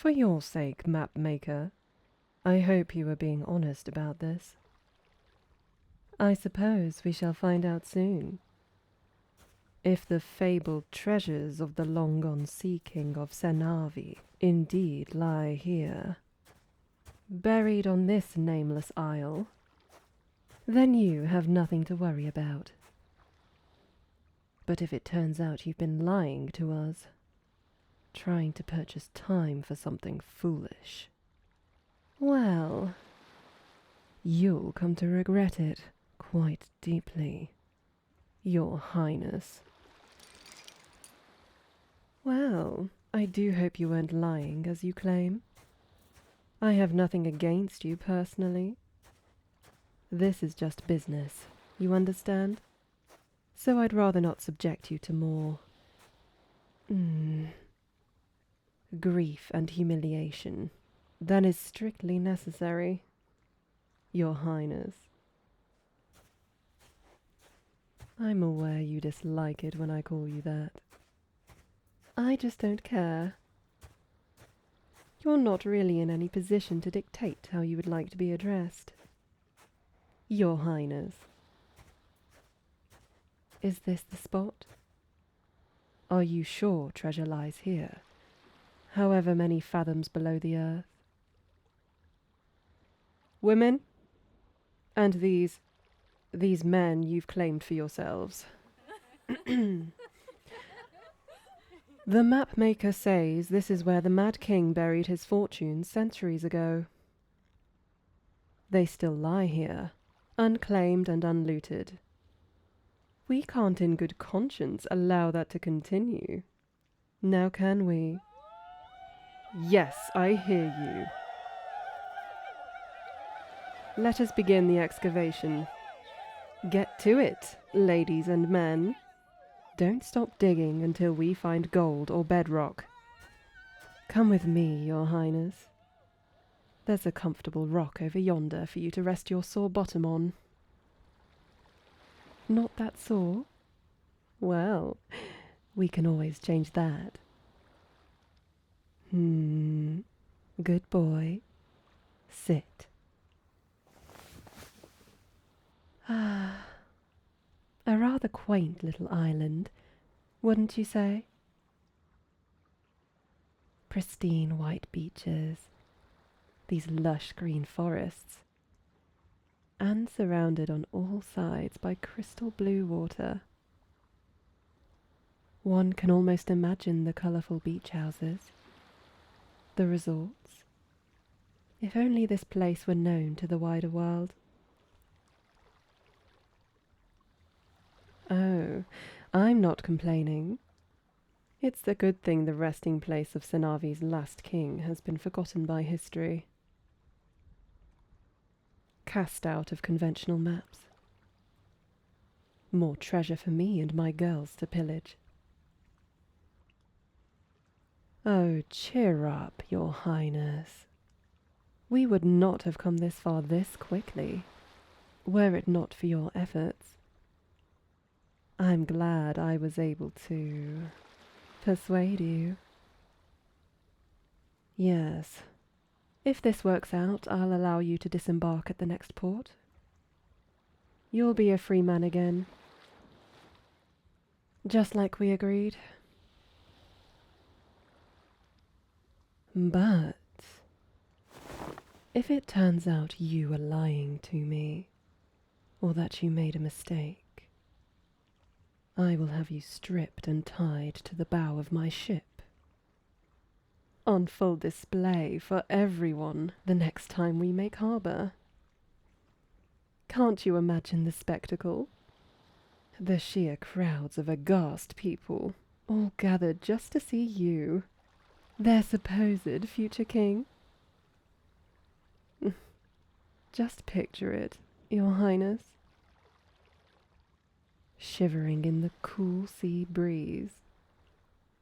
For your sake, map maker, I hope you are being honest about this. I suppose we shall find out soon. If the fabled treasures of the long-gone Sea King of Senavi indeed lie here, buried on this nameless isle, then you have nothing to worry about. But if it turns out you've been lying to us, trying to purchase time for something foolish, well, you'll come to regret it quite deeply, Your Highness. Well, I do hope you weren't lying, as you claim. I have nothing against you personally. This is just business, you understand? So I'd rather not subject you to more grief and humiliation than is strictly necessary, Your Highness. I'm aware you dislike it when I call you that. I just don't care. You're not really in any position to dictate how you would like to be addressed, Your Highness. Is this the spot? Are you sure treasure lies here, however many fathoms below the earth? Women? And these men you've claimed for yourselves. The map maker says this is where the Mad King buried his fortunes centuries ago. They still lie here, unclaimed and unlooted. We can't in good conscience allow that to continue. Now can we? Yes, I hear you. Let us begin the excavation. Get to it, ladies and men. Don't stop digging until we find gold or bedrock. Come with me, Your Highness. There's a comfortable rock over yonder for you to rest your sore bottom on. Not that sore? Well, we can always change that. Good boy. Sit. A rather quaint little island, wouldn't you say? Pristine white beaches, these lush green forests, and surrounded on all sides by crystal blue water. One can almost imagine the colourful beach houses, the resorts. If only this place were known to the wider world. Oh, I'm not complaining. It's the good thing the resting place of Senavi's last king has been forgotten by history. Cast out of conventional maps. More treasure for me and my girls to pillage. Oh, cheer up, Your Highness. We would not have come this far this quickly, were it not for your efforts. I'm glad I was able to persuade you. Yes, if this works out, I'll allow you to disembark at the next port. You'll be a free man again, just like we agreed. But if it turns out you were lying to me, or that you made a mistake, I will have you stripped and tied to the bow of my ship, on full display for everyone the next time we make harbour. Can't you imagine the spectacle? The sheer crowds of aghast people, all gathered just to see you, their supposed future king. Just picture it, Your Highness. Shivering in the cool sea breeze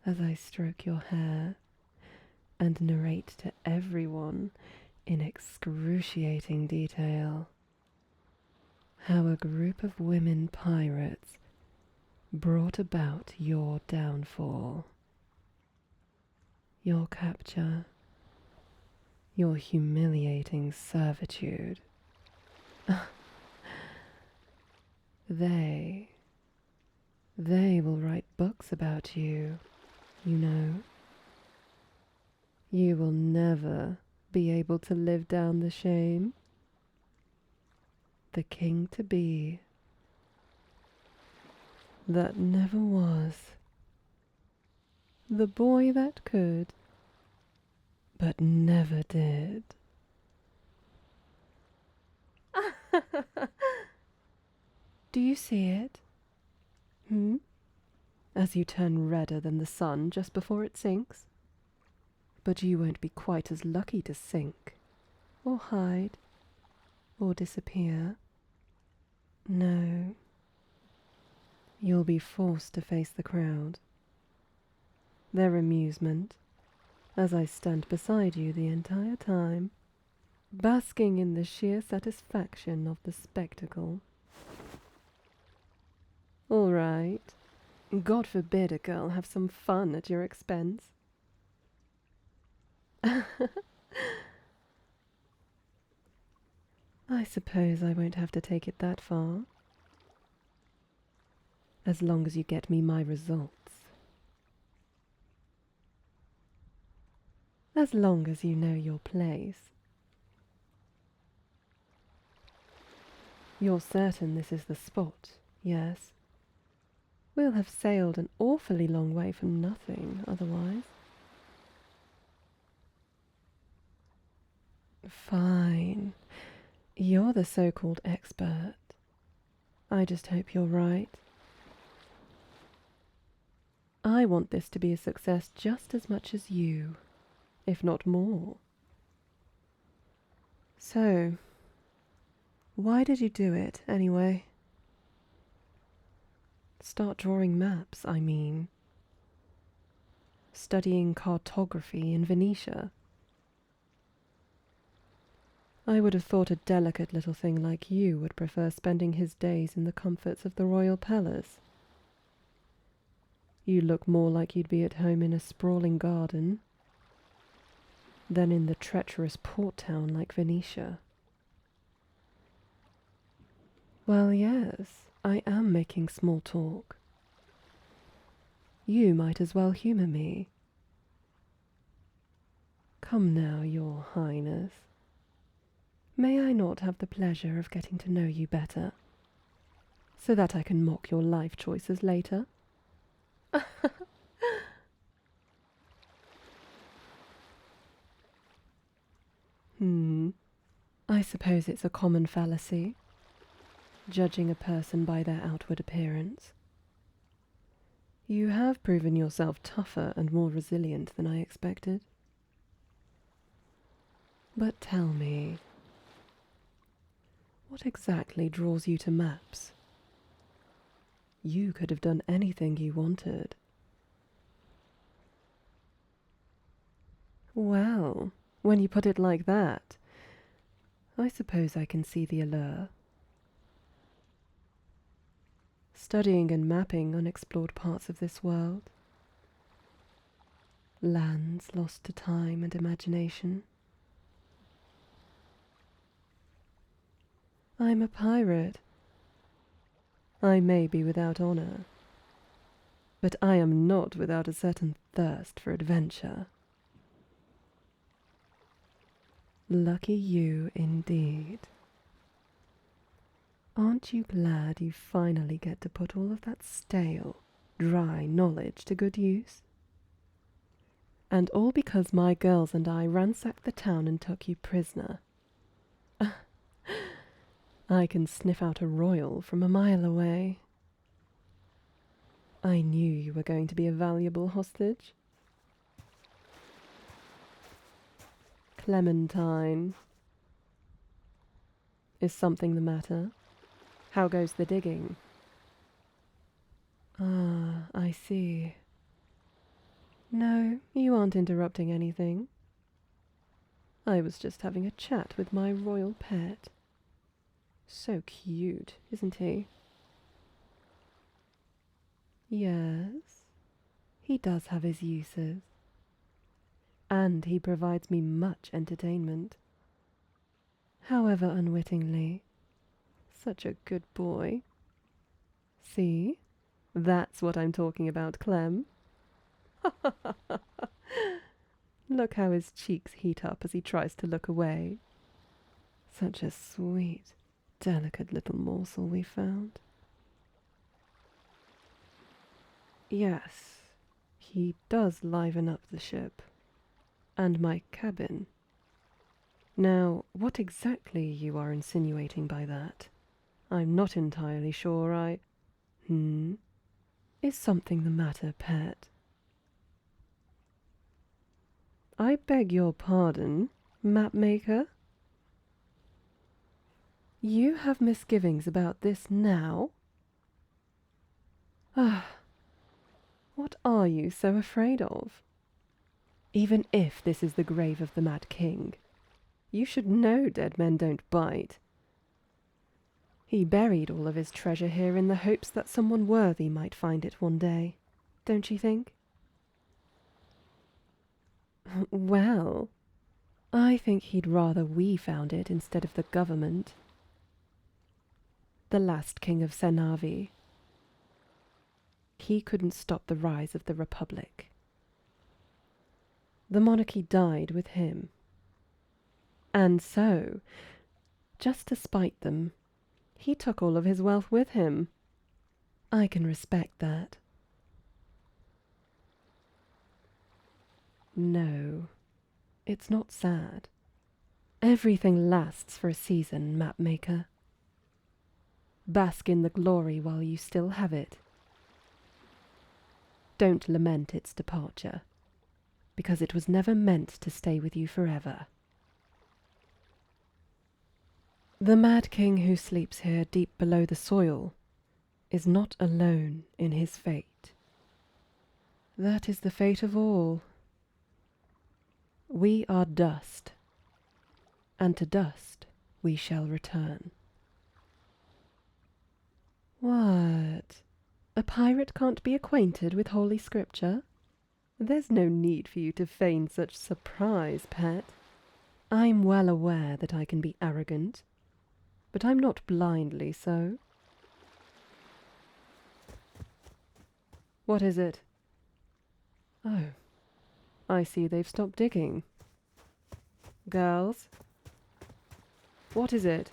as I stroke your hair and narrate to everyone in excruciating detail how a group of women pirates brought about your downfall, your capture, Your humiliating servitude. They will write books about you, you know. You will never be able to live down the shame. The king-to-be that never was. The boy that could, but never did. Do you see it? As you turn redder than the sun just before it sinks? But you won't be quite as lucky to sink, or hide, or disappear. No. You'll be forced to face the crowd. Their amusement, as I stand beside you the entire time, basking in the sheer satisfaction of the spectacle. All right. God forbid a girl have some fun at your expense. I suppose I won't have to take it that far. As long as you get me my results. As long as you know your place. You're certain this is the spot, yes? We'll have sailed an awfully long way for nothing otherwise. Fine. You're the so-called expert. I just hope you're right. I want this to be a success just as much as you, if not more. So, why did you do it, anyway? Start drawing maps, I mean. Studying cartography in Venetia. I would have thought a delicate little thing like you would prefer spending his days in the comforts of the royal palace. You look more like you'd be at home in a sprawling garden than in the treacherous port town like Venetia. Well, yes, I am making small talk. You might as well humour me. Come now, Your Highness. May I not have the pleasure of getting to know you better, so that I can mock your life choices later? I suppose it's a common fallacy, judging a person by their outward appearance. You have proven yourself tougher and more resilient than I expected. But tell me, what exactly draws you to maps? You could have done anything you wanted. Well, when you put it like that, I suppose I can see the allure. Studying and mapping unexplored parts of this world. Lands lost to time and imagination. I'm a pirate. I may be without honor, but I am not without a certain thirst for adventure. Lucky you indeed. Aren't you glad you finally get to put all of that stale, dry knowledge to good use? And all because my girls and I ransacked the town and took you prisoner. I can sniff out a royal from a mile away. I knew you were going to be a valuable hostage. Clementine. Is something the matter? How goes the digging? Ah, I see. No, you aren't interrupting anything. I was just having a chat with my royal pet. So cute, isn't he? Yes, he does have his uses. and he provides me much entertainment. However unwittingly. Such a good boy. See? That's what I'm talking about, Clem. Look how his cheeks heat up as he tries to look away. Such a sweet, delicate little morsel we found. Yes, he does liven up the ship. And my cabin. Now, what exactly you are insinuating by that? I'm not entirely sure Is something the matter, pet? I beg your pardon, mapmaker? You have misgivings about this now? Ah, what are you so afraid of? Even if this is the grave of the Mad King, you should know dead men don't bite. He buried all of his treasure here in the hopes that someone worthy might find it one day, don't you think? Well, I think he'd rather we found it instead of the government. The last king of Senavi. He couldn't stop the rise of the Republic. The monarchy died with him. And so, just to spite them, he took all of his wealth with him. I can respect that. No, it's not sad. Everything lasts for a season, mapmaker. Bask in the glory while you still have it. Don't lament its departure, because it was never meant to stay with you forever. The Mad King who sleeps here deep below the soil is not alone in his fate. That is the fate of all. We are dust, and to dust we shall return. What? A pirate can't be acquainted with Holy Scripture? There's no need for you to feign such surprise, pet. I'm well aware that I can be arrogant, but I'm not blindly so. What is it? Oh, I see they've stopped digging. Girls? What is it?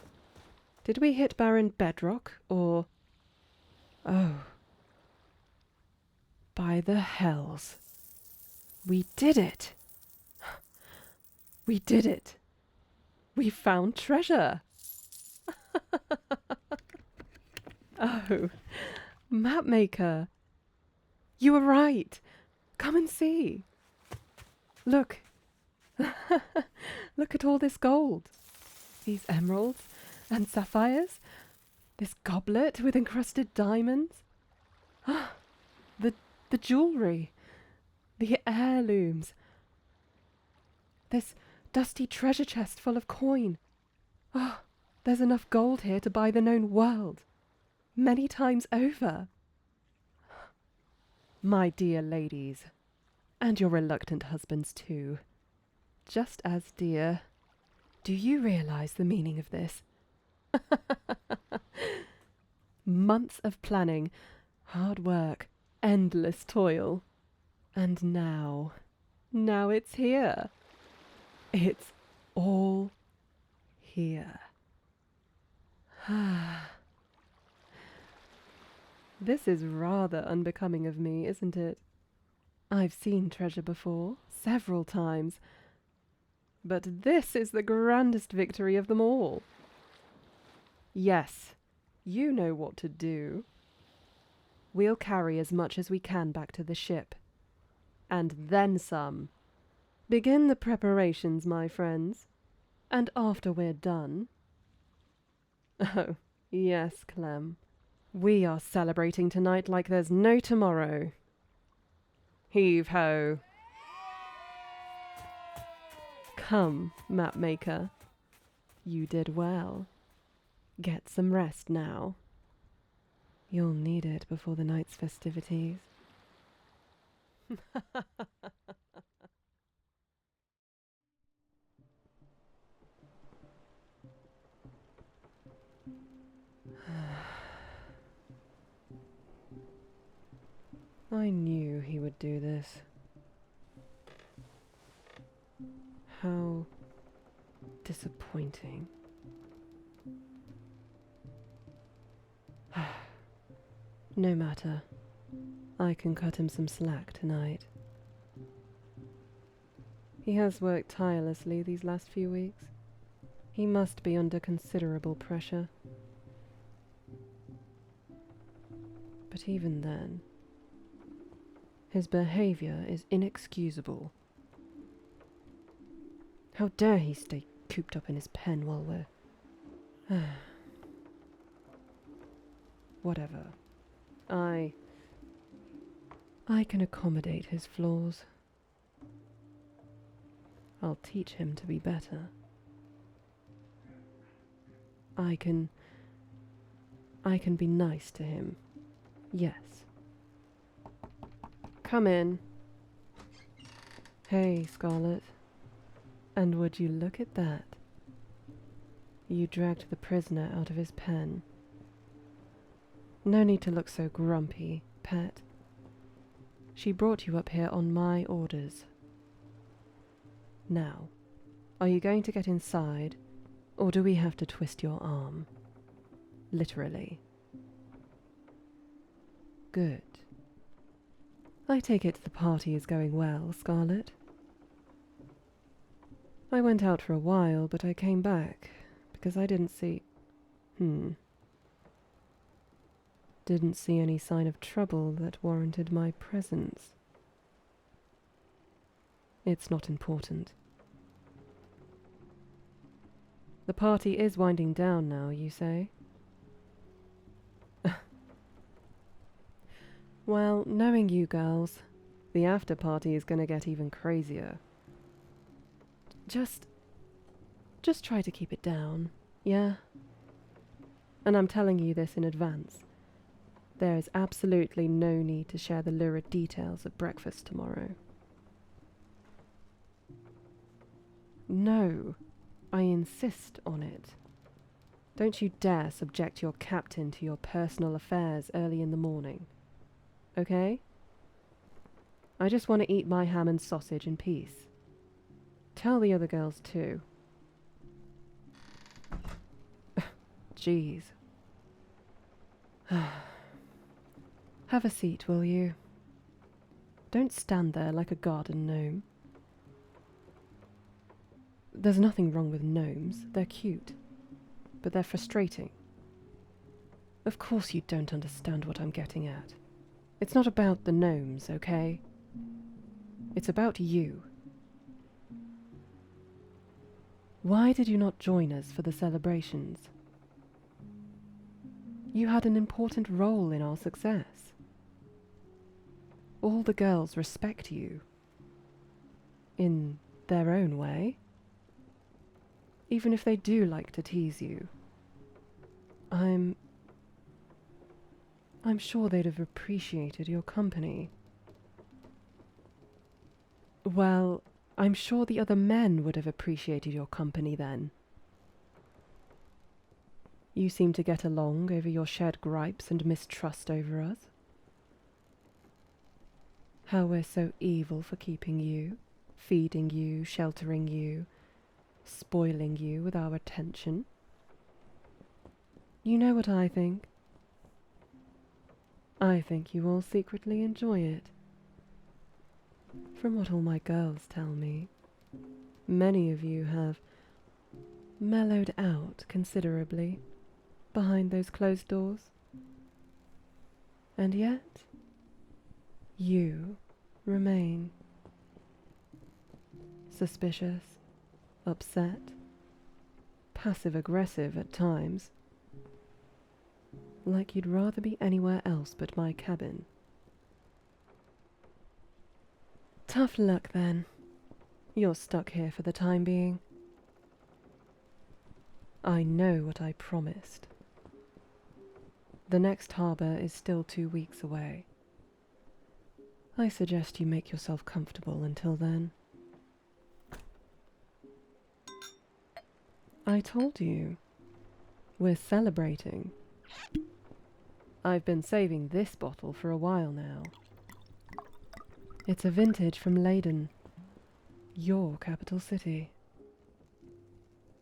Did we hit barren bedrock, or... Oh. By the hells. We did it! We did it! We found treasure! Oh, mapmaker! You were right! Come and see! Look! Look at all this gold! These emeralds and sapphires! This goblet with encrusted diamonds! Ah, the jewellery! The heirlooms! This dusty treasure chest full of coin! Oh, there's enough gold here to buy the known world! Many times over! My dear ladies, and your reluctant husbands too, just as dear, do you realize the meaning of this? Months of planning, hard work, endless toil, and now it's here. It's all here. This is rather unbecoming of me, isn't it? I've seen treasure before, several times, but this is the grandest victory of them all. Yes, you know what to do. We'll carry as much as we can back to the ship, and then some. Begin the preparations, my friends, and after we're done... Oh, yes, Clem. We are celebrating tonight like there's no tomorrow. Heave-ho. Come, mapmaker. You did well. Get some rest now. You'll need it before the night's festivities. I knew he would do this. How disappointing. No matter. I can cut him some slack tonight. He has worked tirelessly these last few weeks. He must be under considerable pressure. But even then, his behavior is inexcusable. How dare he stay cooped up in his pen while we're... Whatever. I can accommodate his flaws. I'll teach him to be better. I can be nice to him. Yes. Come in. Hey, Scarlet. And would you look at that? You dragged the prisoner out of his pen. No need to look so grumpy, pet. She brought you up here on my orders. Now, are you going to get inside, or do we have to twist your arm? Literally. Good. I take it the party is going well, Scarlet. I went out for a while, but I came back, because I didn't see... Didn't see any sign of trouble that warranted my presence. It's not important. The party is winding down now, you say? Well, knowing you girls, the after party is going to get even crazier. Just try to keep it down, yeah? And I'm telling you this in advance. There is absolutely no need to share the lurid details at breakfast tomorrow. No, I insist on it. Don't you dare subject your captain to your personal affairs early in the morning. Okay? I just want to eat my ham and sausage in peace. Tell the other girls too. Jeez. Have a seat, will you? Don't stand there like a garden gnome. There's nothing wrong with gnomes. They're cute. But they're frustrating. Of course you don't understand what I'm getting at. It's not about the gnomes, okay? It's about you. Why did you not join us for the celebrations? You had an important role in our success. All the girls respect you. In their own way. Even if they do like to tease you. I'm sure they'd have appreciated your company. Well, I'm sure the other men would have appreciated your company then. You seem to get along over your shared gripes and mistrust over us. How we're so evil for keeping you, feeding you, sheltering you, spoiling you with our attention. You know what I think? I think you all secretly enjoy it. From what all my girls tell me, many of you have mellowed out considerably behind those closed doors. And yet, you remain suspicious, upset, passive-aggressive at times, like you'd rather be anywhere else but my cabin. Tough luck then. You're stuck here for the time being. I know what I promised. The next harbour is still 2 weeks away. I suggest you make yourself comfortable until then. I told you. We're celebrating. I've been saving this bottle for a while now. It's a vintage from Leiden, your capital city.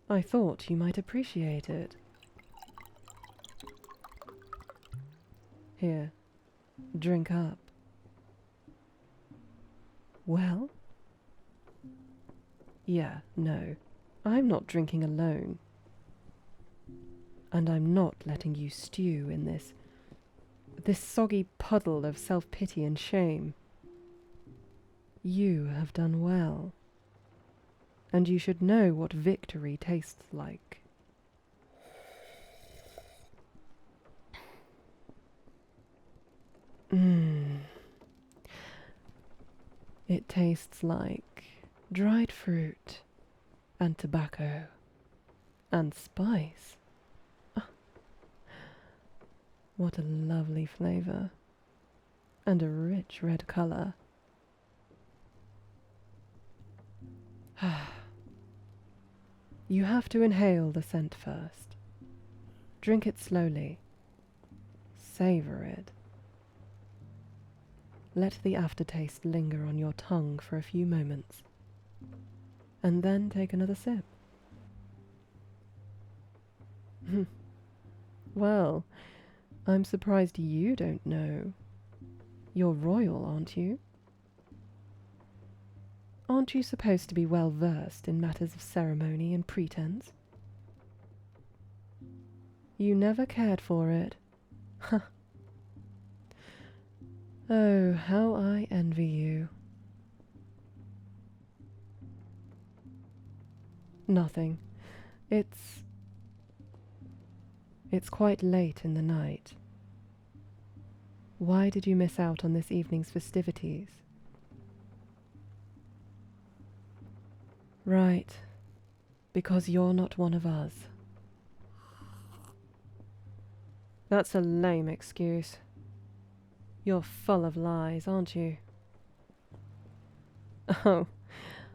I thought you might appreciate it. Here, drink up. Well? Yeah, no, I'm not drinking alone. And I'm not letting you stew in this soggy puddle of self-pity and shame. You have done well, and you should know what victory tastes like. It tastes like dried fruit and tobacco and spice. What a lovely flavour, and a rich red colour. You have to inhale the scent first. Drink it slowly. Savour it. Let the aftertaste linger on your tongue for a few moments, and then take another sip. Well, I'm surprised you don't know. You're royal, aren't you? Aren't you supposed to be well versed in matters of ceremony and pretense? You never cared for it. Oh, how I envy you. Nothing. It's quite late in the night. Why did you miss out on this evening's festivities? Right, because you're not one of us. That's a lame excuse. You're full of lies, aren't you? Oh,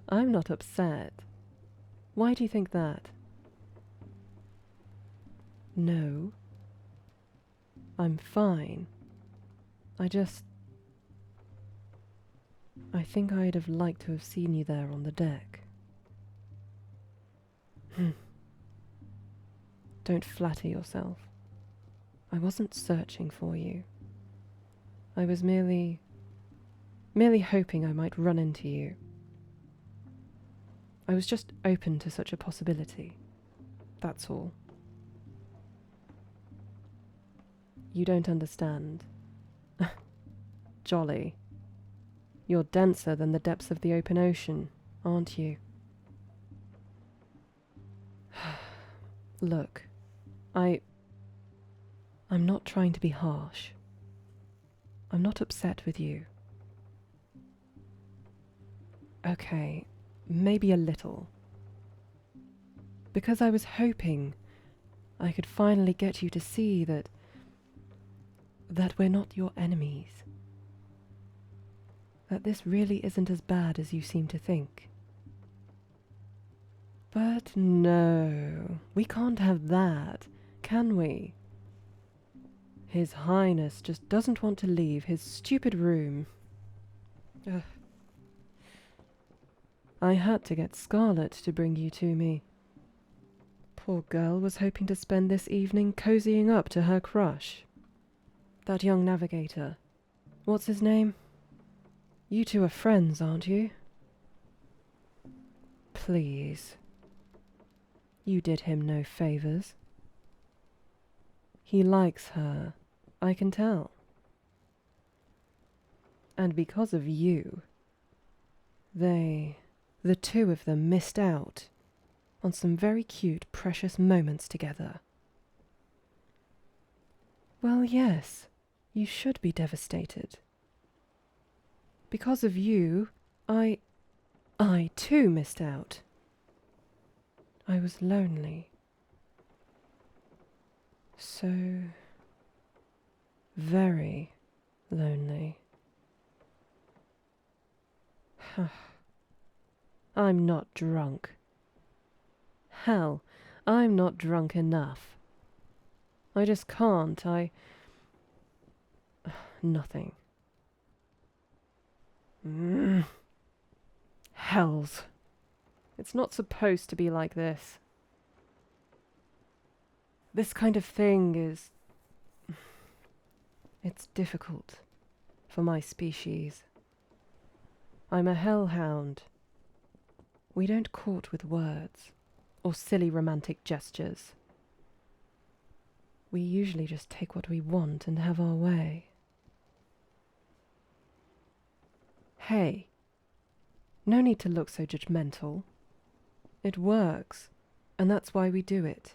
I'm not upset. Why do you think that? No. I'm fine. I think I'd have liked to have seen you there on the deck. Don't flatter yourself. I wasn't searching for you. I was merely hoping I might run into you. I was just open to such a possibility. That's all. You don't understand. Jolly. You're denser than the depths of the open ocean, aren't you? Look, I'm not trying to be harsh. I'm not upset with you. Okay, maybe a little. Because I was hoping I could finally get you to see that we're not your enemies. That this really isn't as bad as you seem to think. But no, we can't have that, can we? His Highness just doesn't want to leave his stupid room. Ugh. I had to get Scarlet to bring you to me. Poor girl was hoping to spend this evening cozying up to her crush. That young navigator. What's his name? You two are friends, aren't you? Please. You did him no favours. He likes her, I can tell. And because of you, the two of them missed out on some very cute, precious moments together. Well, yes, you should be devastated. Because of you, I too missed out. I was lonely. So very lonely. I'm not drunk. Hell, I'm not drunk enough. I just can't, Nothing. Hells. It's not supposed to be like this. This kind of thing is... It's difficult for my species. I'm a hellhound. We don't court with words or silly romantic gestures. We usually just take what we want and have our way. Hey, no need to look so judgmental. It works, and that's why we do it.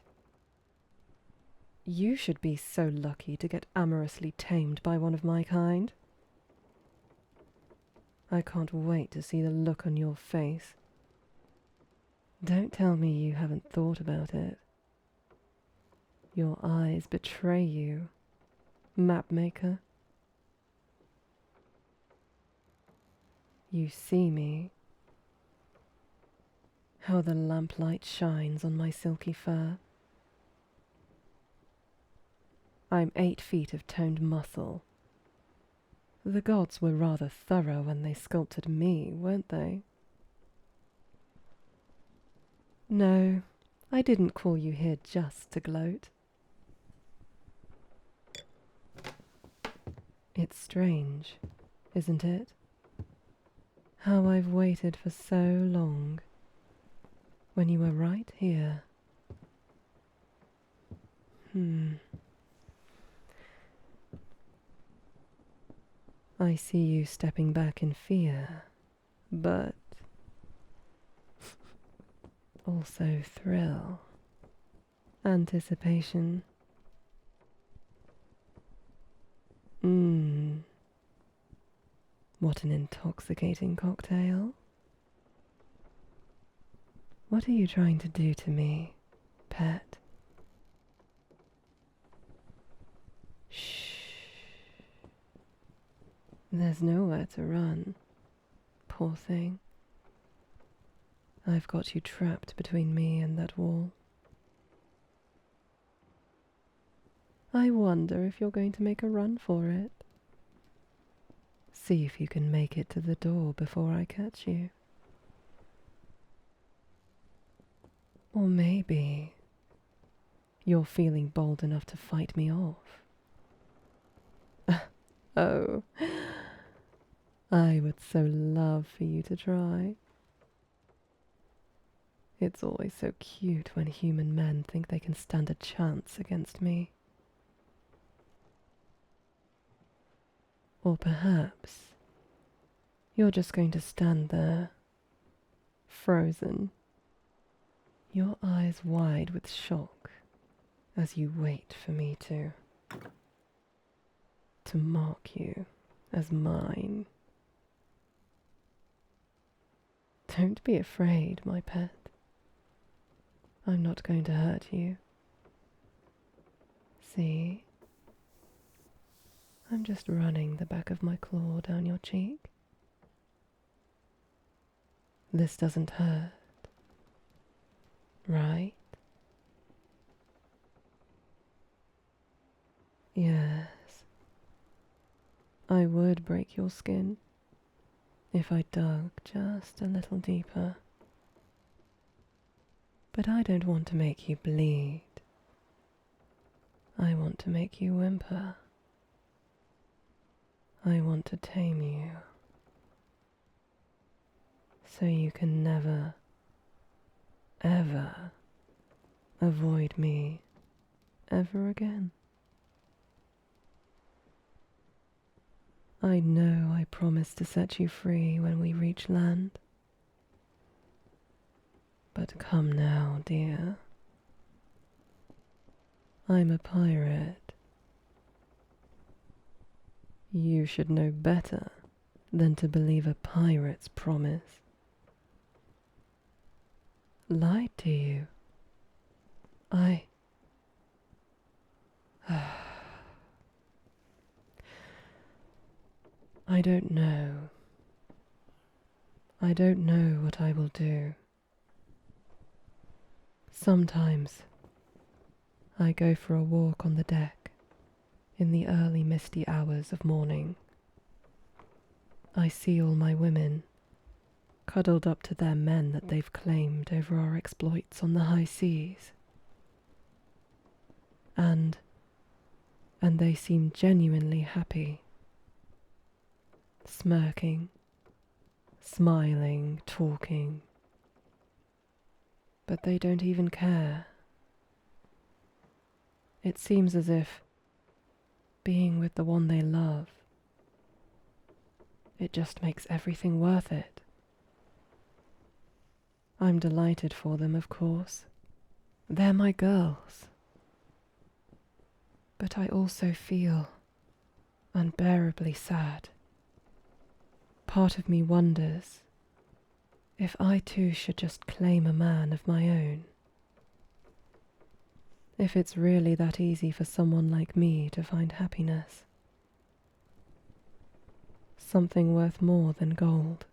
You should be so lucky to get amorously tamed by one of my kind. I can't wait to see the look on your face. Don't tell me you haven't thought about it. Your eyes betray you, mapmaker. You see me, how the lamplight shines on my silky fur. I'm 8 feet of toned muscle. The gods were rather thorough when they sculpted me, weren't they? No, I didn't call you here just to gloat. It's strange, isn't it? How I've waited for so long, when you were right here. I see you stepping back in fear, but also thrill, anticipation. What an intoxicating cocktail. What are you trying to do to me, pet? Shh. There's nowhere to run, poor thing. I've got you trapped between me and that wall. I wonder if you're going to make a run for it. See if you can make it to the door before I catch you. Or maybe you're feeling bold enough to fight me off. Oh, I would so love for you to try. It's always so cute when human men think they can stand a chance against me. Or perhaps you're just going to stand there, frozen, your eyes wide with shock as you wait for me to mark you as mine. Don't be afraid, my pet. I'm not going to hurt you. See? I'm just running the back of my claw down your cheek. This doesn't hurt, right? Yes. I would break your skin if I dug just a little deeper. But I don't want to make you bleed. I want to make you whimper. I want to tame you, so you can never, ever avoid me ever again. I know I promised to set you free when we reach land. But come now, dear. I'm a pirate. You should know better than to believe a pirate's promise. Lied to you. I don't know. I don't know what I will do. Sometimes I go for a walk on the deck in the early misty hours of morning. I see all my women cuddled up to their men that they've claimed over our exploits on the high seas. And they seem genuinely happy, smirking, smiling, talking, but they don't even care. It seems as if being with the one they love, it just makes everything worth it. I'm delighted for them, of course. They're my girls. But I also feel unbearably sad. Part of me wonders if I too should just claim a man of my own. If it's really that easy for someone like me to find happiness. Something worth more than gold.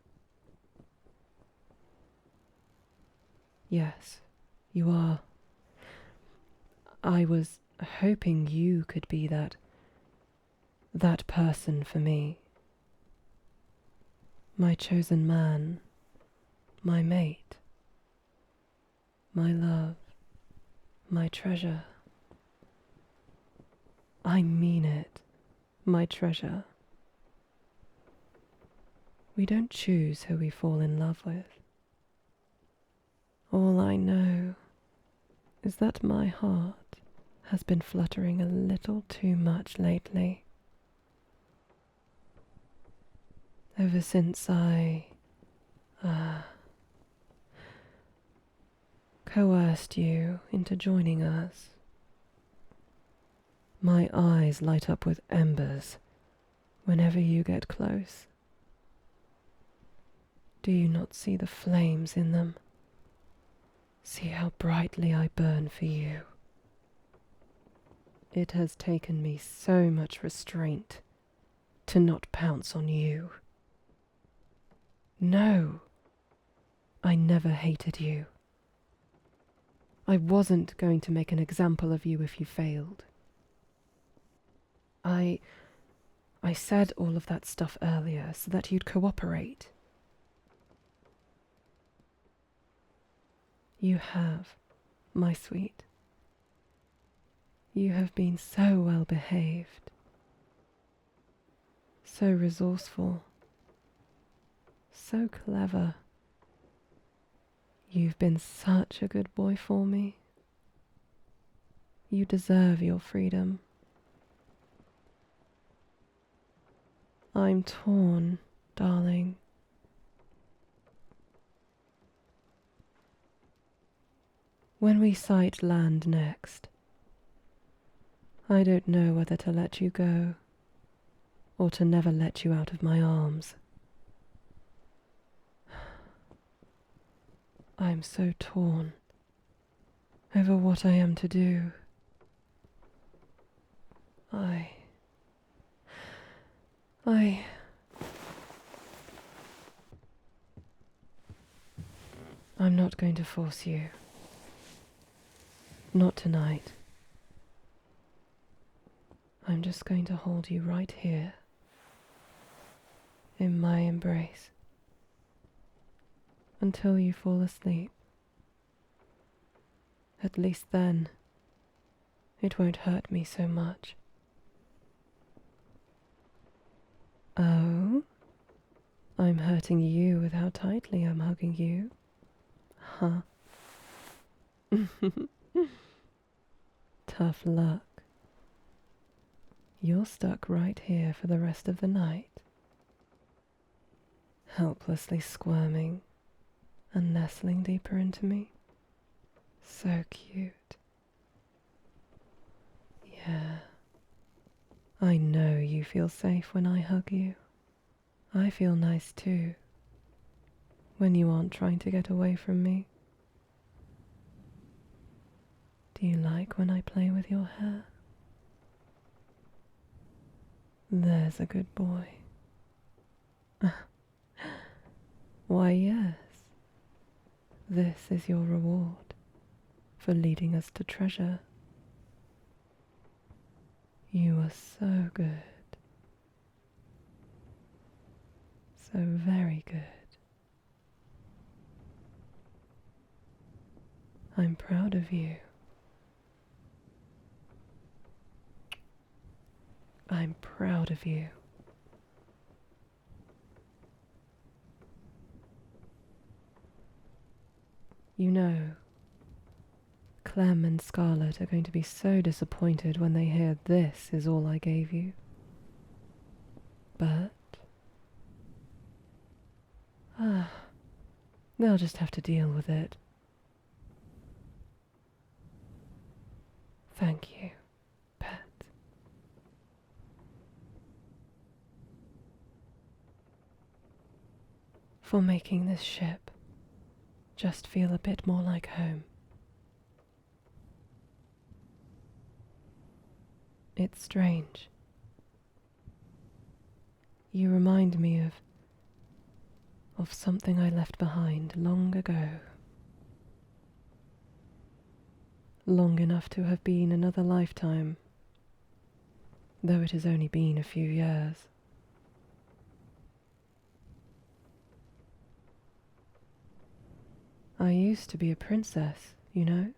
Yes, you are. I was hoping you could be that person for me. My chosen man, my mate, my love, my treasure. I mean it, my treasure. We don't choose who we fall in love with. All I know is that my heart has been fluttering a little too much lately. Ever since I coerced you into joining us. My eyes light up with embers whenever you get close. Do you not see the flames in them? See how brightly I burn for you. It has taken me so much restraint to not pounce on you. No, I never hated you. I wasn't going to make an example of you if you failed. I said all of that stuff earlier so that you'd cooperate. You have, my sweet. You have been so well behaved, so resourceful, so clever. You've been such a good boy for me. You deserve your freedom. I'm torn, darling. When we sight land next, I don't know whether to let you go or to never let you out of my arms. I'm so torn over what I am to do. I'm not going to force you. Not tonight. I'm just going to hold you right here, in my embrace, until you fall asleep. At least then, it won't hurt me so much. Oh, I'm hurting you with how tightly I'm hugging you. Huh? Tough luck. You're stuck right here for the rest of the night, helplessly squirming and nestling deeper into me. So cute. Yeah, I know you feel safe when I hug you. I feel nice too, when you aren't trying to get away from me. Do you like when I play with your hair? There's a good boy. Why, yes. This is your reward for leading us to treasure. You are so good. So very good. I'm proud of you. I'm proud of you. You know, Clem and Scarlett are going to be so disappointed when they hear this is all I gave you. But they'll just have to deal with it. Thank you, pet. For making this ship just feel a bit more like home. It's strange. You remind me of something I left behind long ago. Long enough to have been another lifetime, though it has only been a few years. I used to be a princess, you know?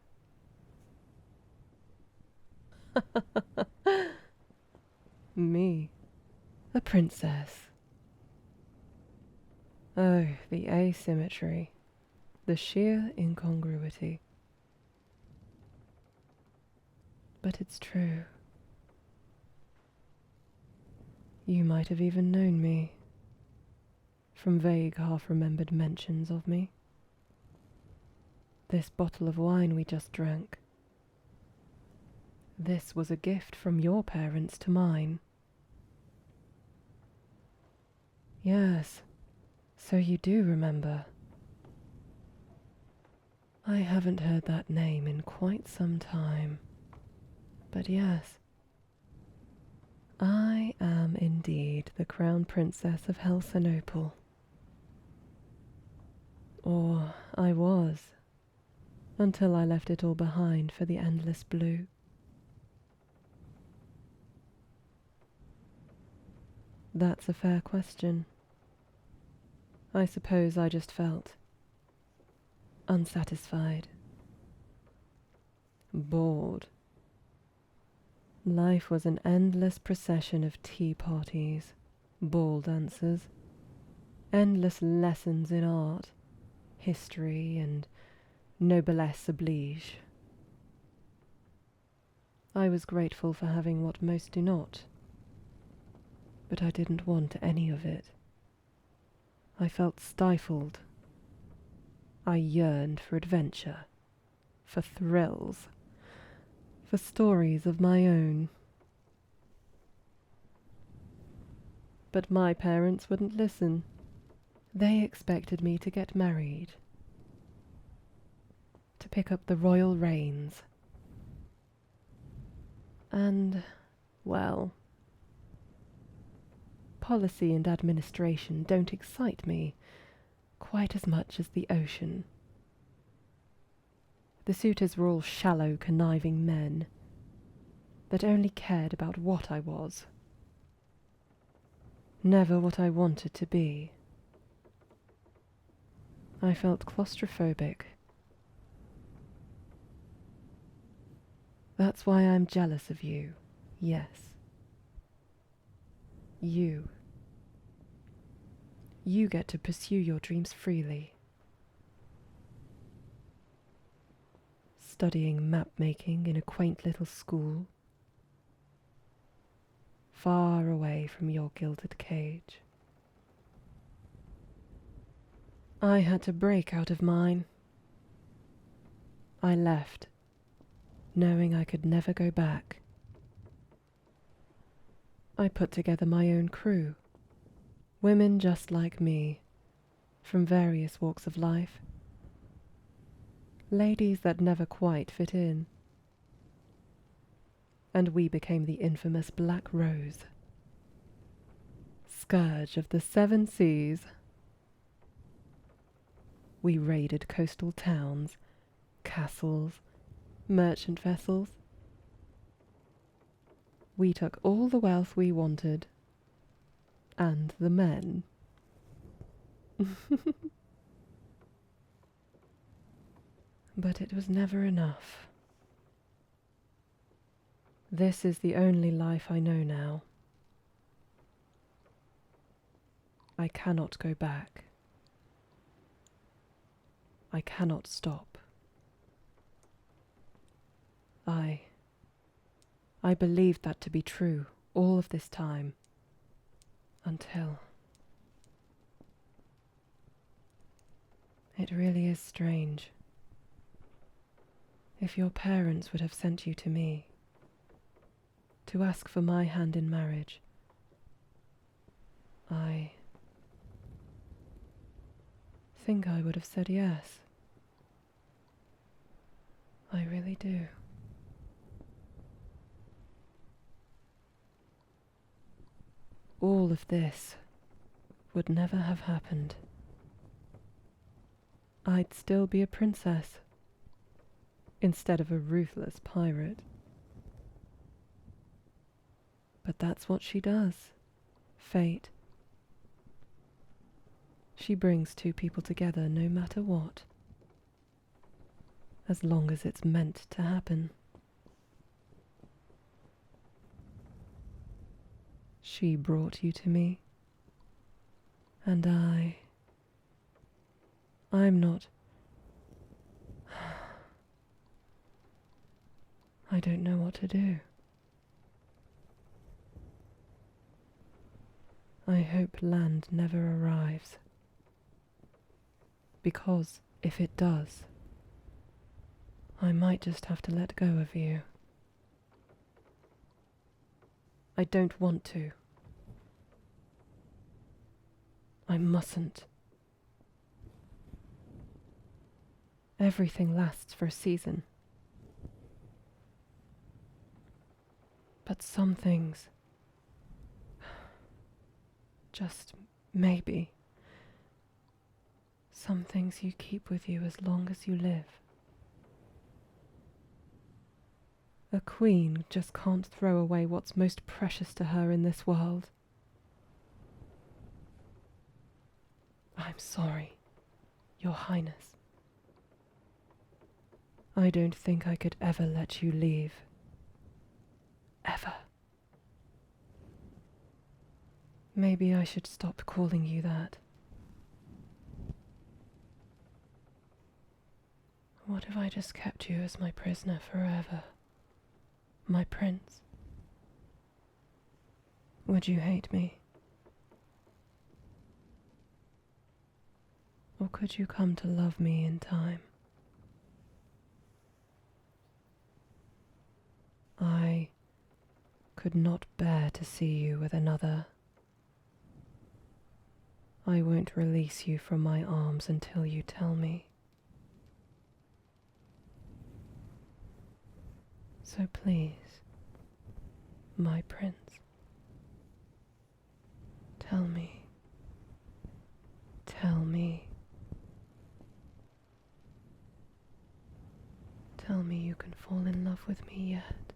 Me, a princess. Oh, the asymmetry, the sheer incongruity. But it's true. You might have even known me, from vague half-remembered mentions of me. This bottle of wine we just drank. This was a gift from your parents to mine. Yes, so you do remember. I haven't heard that name in quite some time. But yes, I am indeed the Crown Princess of Hellhound. Or I was, until I left it all behind for the endless blue. That's a fair question. I suppose I just felt unsatisfied, bored. Life was an endless procession of tea parties, ball dances, endless lessons in art, history, and noblesse oblige. I was grateful for having what most do not, but I didn't want any of it. I felt stifled. I yearned for adventure, for thrills, for stories of my own. But my parents wouldn't listen. They expected me to get married, to pick up the royal reins. And, well, policy and administration don't excite me quite as much as the ocean. The suitors were all shallow, conniving men that only cared about what I was, never what I wanted to be. I felt claustrophobic. That's why I'm jealous of you, yes. You. You get to pursue your dreams freely. Studying map-making in a quaint little school, far away from your gilded cage. I had to break out of mine. I left, knowing I could never go back. I put together my own crew, women just like me, from various walks of life. Ladies that never quite fit in. And we became the infamous Black Rose, scourge of the 7 seas. We raided coastal towns, castles, merchant vessels. We took all the wealth we wanted, and the men. But it was never enough. This is the only life I know now. I cannot go back. I cannot stop. I believed that to be true all of this time, until... It really is strange. If your parents would have sent you to me, to ask for my hand in marriage, I think I would have said yes. I really do. All of this would never have happened. I'd still be a princess, instead of a ruthless pirate. But that's what she does. Fate. She brings two people together no matter what, as long as it's meant to happen. She brought you to me, and I'm not... I don't know what to do. I hope land never arrives, because if it does, I might just have to let go of you. I don't want to. I mustn't. Everything lasts for a season. But some things, just maybe, some things you keep with you as long as you live. A queen just can't throw away what's most precious to her in this world. I'm sorry, Your Highness. I don't think I could ever let you leave. Ever. Maybe I should stop calling you that. What if I just kept you as my prisoner forever? My prince? Would you hate me? Or could you come to love me in time? I could not bear to see you with another. I won't release you from my arms until you tell me. So please, my prince, tell me. Tell me. Tell me you can fall in love with me yet.